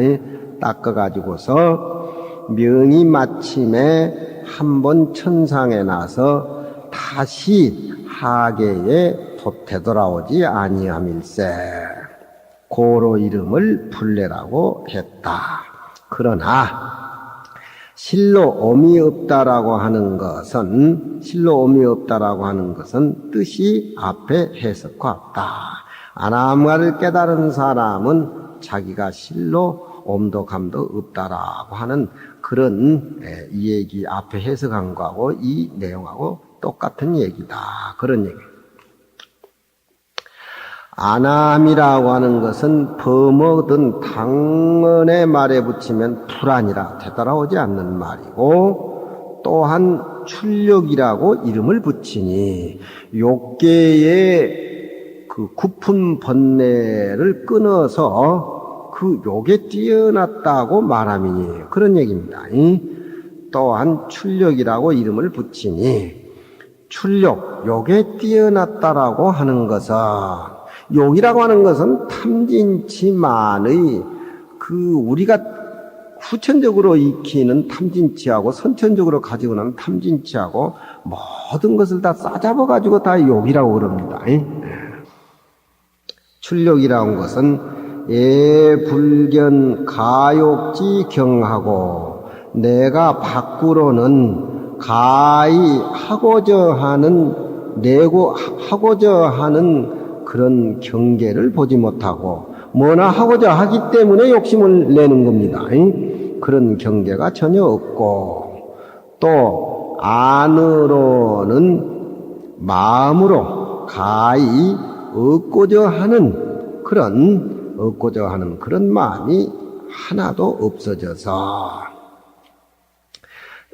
닦아가지고서 명이 마침에 한번 천상에 나서 다시 하계에 되돌아오지 아니함일세. 고로 이름을 불례라고 했다. 그러나 실로 엄이 없다라고 하는 것은, 뜻이 앞에 해석과 없다. 아나함가를 깨달은 사람은 자기가 실로 엄도 감도 없다라고 하는 그런 이 얘기 앞에 해석한 거하고 이 내용하고 똑같은 얘기다. 그런 얘기. 아나함이라고 하는 것은 범어든 당언의 말에 붙이면 불안이라 되돌아오지 않는 말이고, 또한 출력이라고 이름을 붙이니 욕계의 그 구품 번뇌를 끊어서 그 욕에 뛰어났다고 말함이니 그런 얘기입니다. 또한 출력이라고 이름을 붙이니 출력, 욕에 뛰어났다라고 하는 것은, 욕이라고 하는 것은 탐진치만의 우리가 후천적으로 익히는 탐진치하고 선천적으로 가지고 나는 탐진치하고 모든 것을 다 싸잡아 가지고 다 욕이라고 그럽니다. 출력이라는 것은 예불견 가욕지 경하고, 내가 밖으로는 가히 하고자 하는 그런 경계를 보지 못하고 뭐나 하고자 하기 때문에 욕심을 내는 겁니다. 그런 경계가 전혀 없고, 또 안으로는 마음으로 가히 얻고자 하는 그런 마음이 하나도 없어져서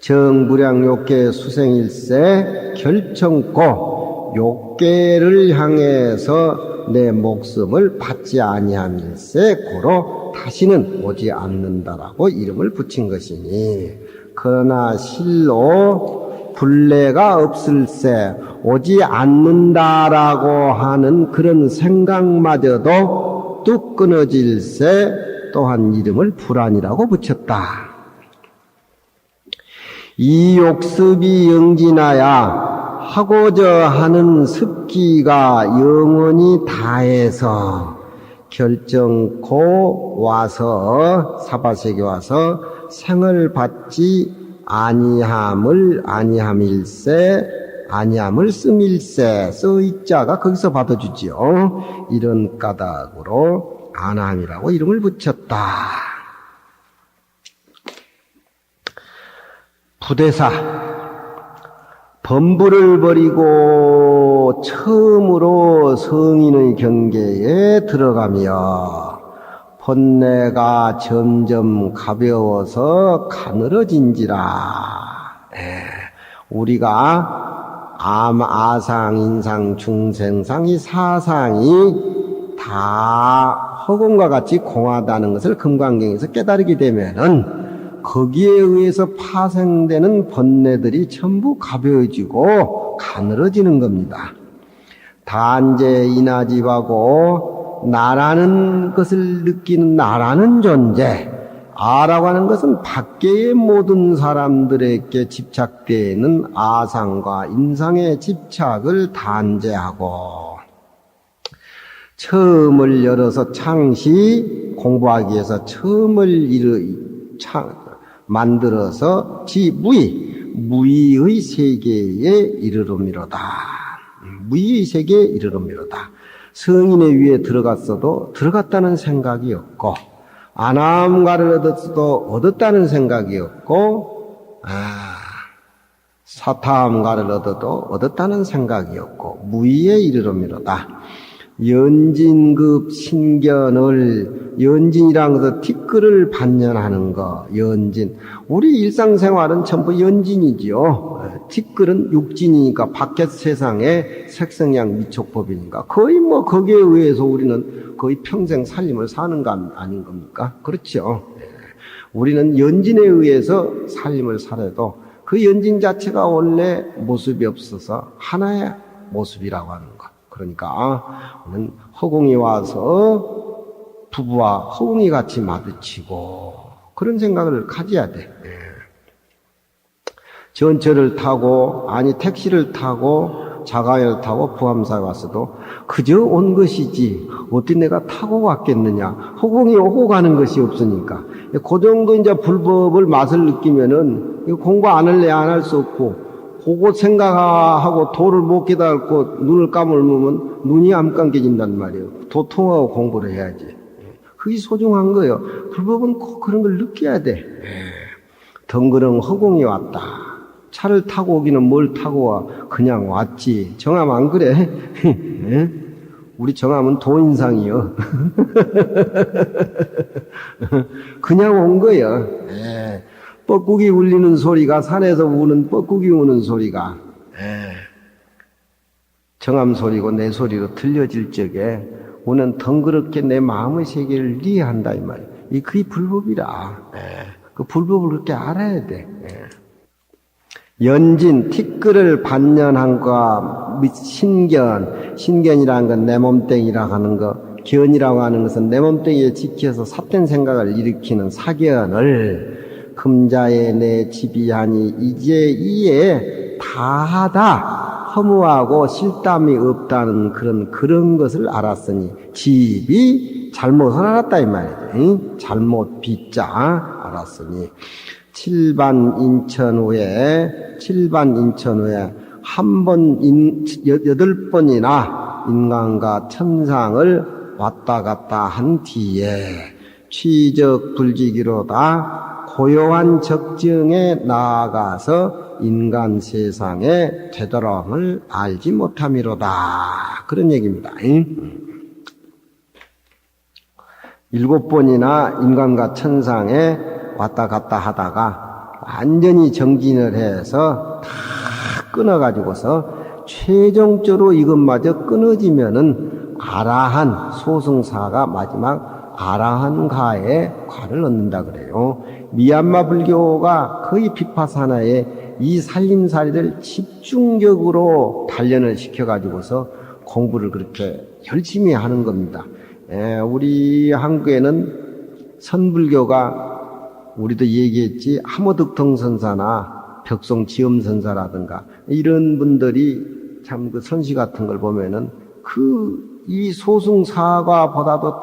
정무량욕계 수생일세 결정코 욕계를 향해서 내 목숨을 받지 아니함일세 고로 다시는 오지 않는다라고 이름을 붙인 것이니, 그러나 실로 불례가 없을세 오지 않는다라고 하는 그런 생각마저도 뚝 끊어질세 또한 이름을 불안이라고 붙였다. 이 욕습이 영진하야 하고자 하는 습기가 영원히 다해서 결정코 와서 사바세계 와서 생을 받지 아니함을 씀일세, 써있자가 거기서 받아주지요. 이런 까닭으로 아나함이라고 이름을 붙였다. 부대사, 범부를 버리고 처음으로 성인의 경계에 들어가며 번뇌가 점점 가벼워서 가늘어진지라. 우리가 아상, 인상, 중생상 이 사상이 다 허공과 같이 공하다는 것을 금강경에서 깨달게 되면은 거기에 의해서 파생되는 번뇌들이 전부 가벼워지고 가늘어지는 겁니다. 단재 인하집하고 나라는 것을 느끼는 나라는 존재, 아라고 하는 것은 밖에의 모든 사람들에게 집착되어 있는 아상과 인상의 집착을 단죄하고, 처음을 열어서 창시 공부하기 위해서 처음을 만들어서 무의의 세계에 이르름이로다. 무의의 세계에 이르름이로다. 성인의 위에 들어갔어도 들어갔다는 생각이 없고, 아나함가를 얻었어도 얻었다는 생각이 없고, 사타함가를 얻어도 얻었다는 생각이 없고, 무의에 이르름이로다. 연진급 신견을, 연진이라는 것은 티끌을 반연하는 거, 연진. 우리 일상생활은 전부 연진이지요. 티끌은 육진이니까 밖의 세상의 색성양 미촉법이니까 거의 뭐 거기에 의해서 우리는 거의 평생 살림을 사는 거 아닌 겁니까? 그렇죠. 우리는 연진에 의해서 살림을 살아도 그 연진 자체가 원래 모습이 없어서 하나의 모습이라고 하는 것. 그러니까 우리는 허공이 와서 부부와 허공이 같이 마주치고 그런 생각을 가져야 돼. 전철을 타고 아니 택시를 타고 자가용을 타고 부암사에 왔어도 그저 온 것이지 어디 내가 타고 왔겠느냐. 허공이 오고 가는 것이 없으니까. 그 정도 이제 불법을 맛을 느끼면은 공부 안 할래 안 할 수 없고 그거 생각하고 도를 못 깨닫고 눈을 까물면 눈이 안 감겨진단 말이에요. 도통하고 공부를 해야지. 그게 소중한 거예요. 불법은 꼭 그런 걸 느껴야 돼. 덩그렁 허공이 왔다. 차를 타고 오기는 뭘 타고 와. 그냥 왔지. 정암 안 그래? 우리 정암은 도인상이요. 그냥 온 거예요. 뻐꾸기 울리는 소리가 산에서 우는 뻐꾸기 우는 소리가 정암 소리고 내 소리로 들려질 적에 우는 덩그렇게 내 마음의 세계를 이해한다 이 말이에요. 그게 불법이라. 그 불법을 그렇게 알아야 돼. 연진, 티끌을 반년한과 신견이라는 건 내 몸뚱이라고 하는 거, 견이라고 하는 것은 내 몸뚱이에 지켜서 삿된 생각을 일으키는 사견을 금자에 내 지비하니 이제 이에 다하다 허무하고 실담이 없다는 그런 것을 알았으니 집이 잘못을 알았다 이 말이에요. 잘못 비자 알았으니 칠반 인천 후에 한 번 8번이나 인간과 천상을 왔다 갔다 한 뒤에 취적 불지기로다 고요한 적증에 나아가서 인간 세상의 되돌아옴을 알지 못함이로다. 그런 얘기입니다. 7번이나 인간과 천상에 왔다 갔다 하다가 완전히 정진을 해서 다 끊어가지고서 최종적으로 이것마저 끊어지면은 아라한 소승사가 마지막 아라한가의 과를 얻는다 그래요. 미얀마 불교가 거의 비파사나에 이 살림살이를 집중적으로 단련을 시켜가지고서 공부를 그렇게 열심히 하는 겁니다. 우리 한국에는 선불교가 우리도 얘기했지 하모득통선사나 벽송지엄선사라든가 이런 분들이 참 그 선시 같은 걸 보면은 이 소승사과보다도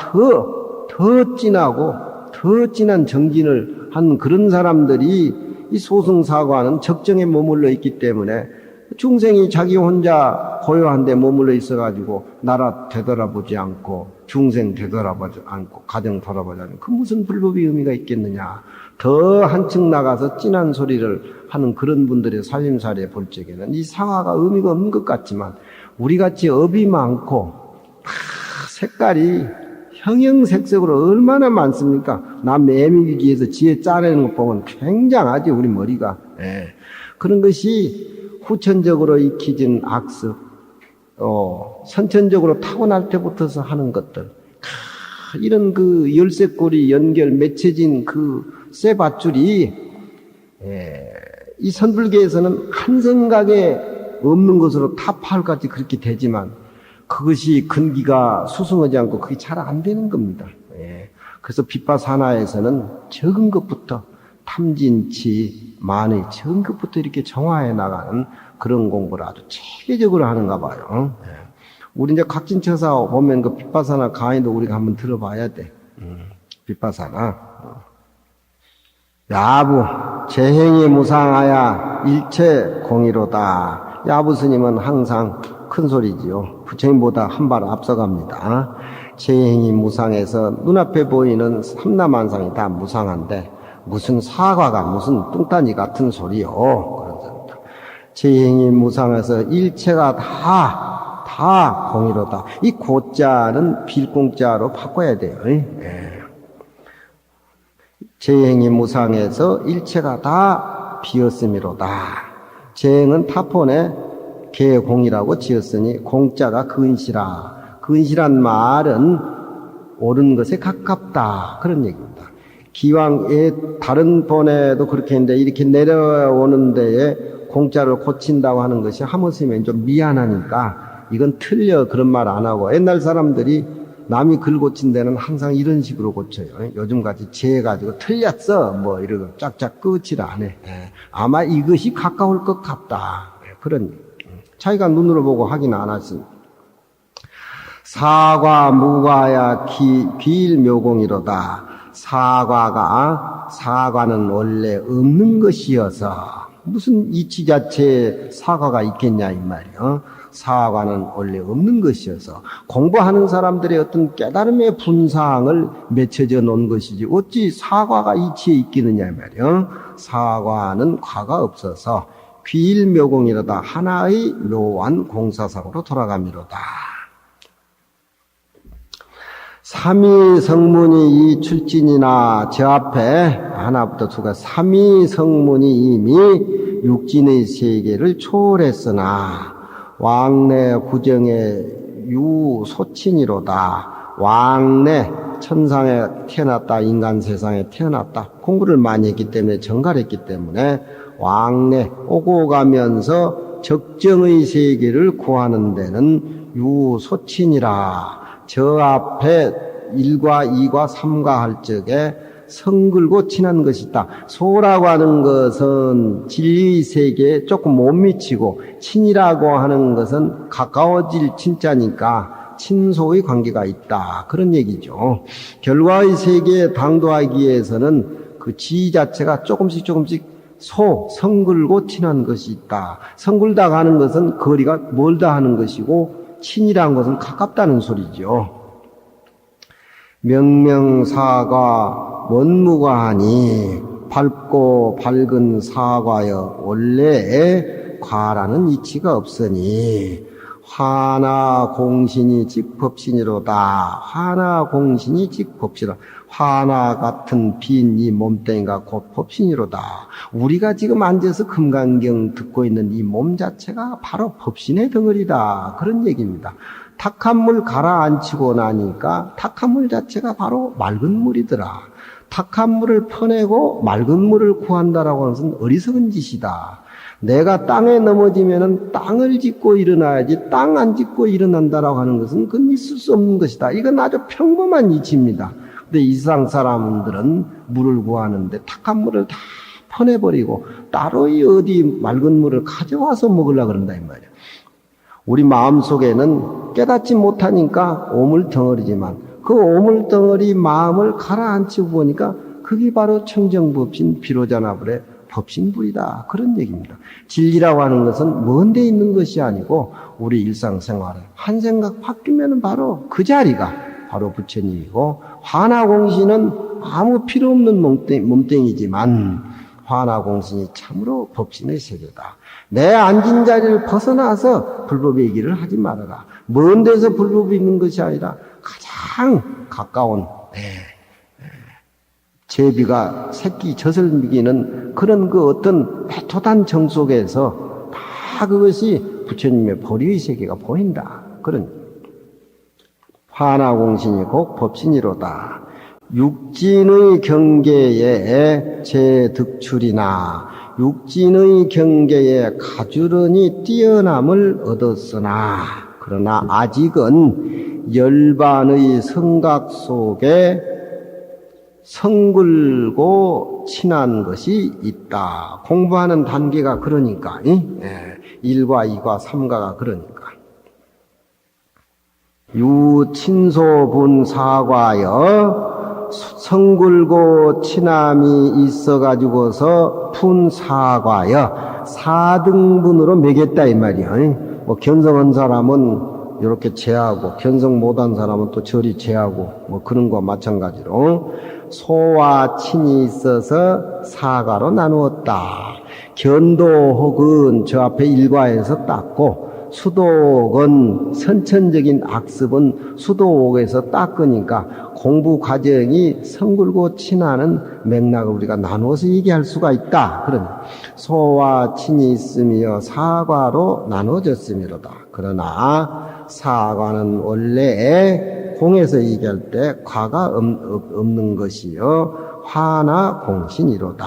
더 진하고 더 진한 정진을 한 그런 사람들이 이 소승사과는 적정에 머물러 있기 때문에 중생이 자기 혼자 고요한 데 머물러 있어가지고 나라 되돌아보지 않고 중생 되돌아보지 않고 가정 돌아보지 않고 그 무슨 불법의 의미가 있겠느냐. 더 한층 나가서 진한 소리를 하는 그런 분들의 살림살이에 볼 적에는 이 상하가 의미가 없는 것 같지만 우리같이 업이 많고 색깔이 형형색색으로 얼마나 많습니까? 남 매미기에서 지혜 짜내는 것 보면 굉장하지 우리 머리가. 그런 것이 후천적으로 익혀진 악습, 선천적으로 타고날 때부터서 하는 것들. 이런 그 열쇠고리 연결 맺혀진 그 쇠밧줄이 이 선불계에서는 한 생각에 없는 것으로 타파할까지 그렇게 되지만 그것이 근기가 수승하지 않고 그게 잘 안 되는 겁니다. 그래서 비파사나에서는 적은 것부터 탐진치, 만의 적은 것부터 이렇게 정화해 나가는 그런 공부를 아주 체계적으로 하는가 봐요. 우리 이제 각진처사 보면 그 비파사나 강의도 우리가 한번 들어봐야 돼. 비파사나. 야부, 재행이 무상하야 일체 공의로다. 야부 스님은 항상 큰 소리지요. 부처님보다 한 발 앞서갑니다. 재행이 무상해서 눈앞에 보이는 삼라만상이 다 무상한데 무슨 사과가 무슨 뚱딴이 같은 소리요. 그런 소리다. 재행이 무상해서 일체가 다 공의로다. 이 고자는 빌공자로 바꿔야 돼요. 재행이 무상해서 일체가 다 비었음이로다. 쟁은 타폰에 개공이라고 지었으니 공자가 근시라. 근시란 말은 옳은 것에 가깝다. 그런 얘기입니다. 기왕 다른 본에도 그렇게 했는데 이렇게 내려오는 데에 공자를 고친다고 하는 것이 하모스면 좀 미안하니까 이건 틀려 그런 말 안 하고 옛날 사람들이 남이 글 고친 데는 항상 이런 식으로 고쳐요. 요즘같이 재가지고 틀렸어 뭐 이러고 짝짝 끝을 안 해. 아마 이것이 가까울 것 같다. 그런 자기가 눈으로 보고 확인 안 하신 사과 무과야 귀일묘공이로다. 사과는 원래 없는 것이어서 무슨 이치 자체에 사과가 있겠냐 이 말이요. 사과는 원래 없는 것이어서 공부하는 사람들의 어떤 깨달음의 분상을 맺혀져 놓은 것이지 어찌 사과가 이치에 있겠느냐 이 말이요. 사과는 과가 없어서 귀일묘공이로다. 하나의 묘한 공사상으로 돌아가미로다. 삼위성문이 이 출진이나 저 앞에 하나부터 두가 삼위성문이 이미 육진의 세계를 초월했으나 왕래 구정의 유소친이로다. 왕래 천상에 태어났다. 인간 세상에 태어났다. 공부를 많이 했기 때문에 정갈했기 때문에 왕래 오고 가면서 적정의 세계를 구하는 데는 유소친이라. 저 앞에 1과 2과 3과 할 적에 성글고 친한 것이 있다. 소라고 하는 것은 진리의 세계에 조금 못 미치고 친이라고 하는 것은 가까워질 친자니까 친소의 관계가 있다. 그런 얘기죠. 결과의 세계에 당도하기 위해서는 그 지 자체가 조금씩 성글고 친한 것이 있다. 성글다 하는 것은 거리가 멀다 하는 것이고 친이라는 것은 가깝다는 소리죠. 명명사과 원무과하니 밝고 밝은 사과여 원래에 과라는 이치가 없으니 화나공신이 직법신이로다. 화나공신이 직법신이라. 화나 같은 빈 이 몸뚱이가 곧 법신이로다. 우리가 지금 앉아서 금강경 듣고 있는 이 몸 자체가 바로 법신의 덩어리다. 그런 얘기입니다. 탁한 물 가라앉히고 나니까 탁한 물 자체가 바로 맑은 물이더라. 탁한 물을 퍼내고 맑은 물을 구한다라고 하는 것은 어리석은 짓이다. 내가 땅에 넘어지면은 땅을 짚고 일어나야지 땅 안 짚고 일어난다라고 하는 것은 그건 있을 수 없는 것이다. 이건 아주 평범한 이치입니다. 근데 이 세상 사람들은 물을 구하는데 탁한 물을 다 퍼내버리고 따로 어디 맑은 물을 가져와서 먹으려고 그런다 이 말이야. 우리 마음속에는 깨닫지 못하니까 오물덩어리지만 그 오물덩어리 마음을 가라앉히고 보니까 그게 바로 청정법신 비로자나불의 법신불이다. 그런 얘기입니다. 진리라고 하는 것은 먼 데 있는 것이 아니고 우리 일상생활에 한 생각 바뀌면 바로 그 자리가 바로 부처님이고 화나공신은 아무 필요 없는 몸뚱이지만 화나공신이 참으로 법신의 세계다. 내 앉은 자리를 벗어나서 불법의 얘기를 하지 말아라. 먼 데서 불법이 있는 것이 아니라 가장 가까운 제비가 새끼 젖을 먹이는 그런 그 어떤 애틋한 정 속에서 다 그것이 부처님의 보리의 세계가 보인다. 그런 화나공신이 곧 법신이로다. 육진의 경계에 제득출이나 육진의 경계에 가주런히 뛰어남을 얻었으나 그러나 아직은 열반의 성각 속에 성글고 친한 것이 있다. 공부하는 단계가 그러니까 1과 2과 3가가 그러니까 유친소분 사과여 성글고 친함이 있어가지고서 푼 사과여 4등분으로 매겼다 이 말이야. 뭐 견성한 사람은 이렇게 제하고 견성 못한 사람은 또 저리 제하고 뭐 그런 거와 마찬가지로 소와 친이 있어서 사과로 나누었다. 견도혹은 저 앞에 일과에서 땄고, 수독은 선천적인 악습은 수독에서 닦으니까 공부 과정이 성불고 친하는 맥락을 우리가 나누어서 얘기할 수가 있다. 그런 소와 친이 있으며 사과로 나누어졌음이로다. 그러나 사과는 원래 공에서 얘기할 때 과가 없는 것이요 화나 공신이로다.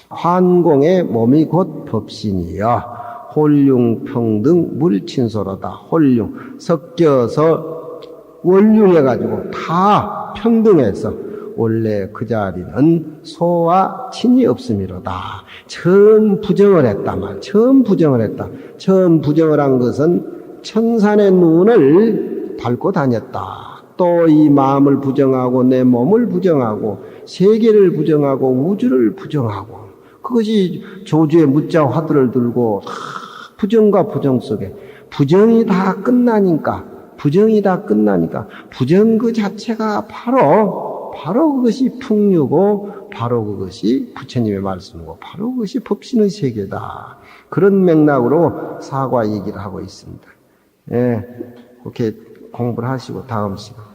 환공의 몸이 곧 법신이여 홀융평등 물친소로다. 홀융 섞여서 원융해가지고 다 평등해서 원래 그 자리는 소와 친이 없음이로다. 처음 부정을 했다 말. 처음 부정을 했다. 처음 부정을 한 것은 천산의 눈을 밟고 다녔다. 또 이 마음을 부정하고 내 몸을 부정하고 세계를 부정하고 우주를 부정하고 그것이 조주의 무자 화두를 들고 부정과 부정 속에 부정이 다 끝나니까 부정 그 자체가 바로 그것이 풍류고 바로 그것이 부처님의 말씀이고 바로 그것이 법신의 세계다. 그런 맥락으로 사과 얘기를 하고 있습니다. 예, 그렇게 공부를 하시고 다음 시간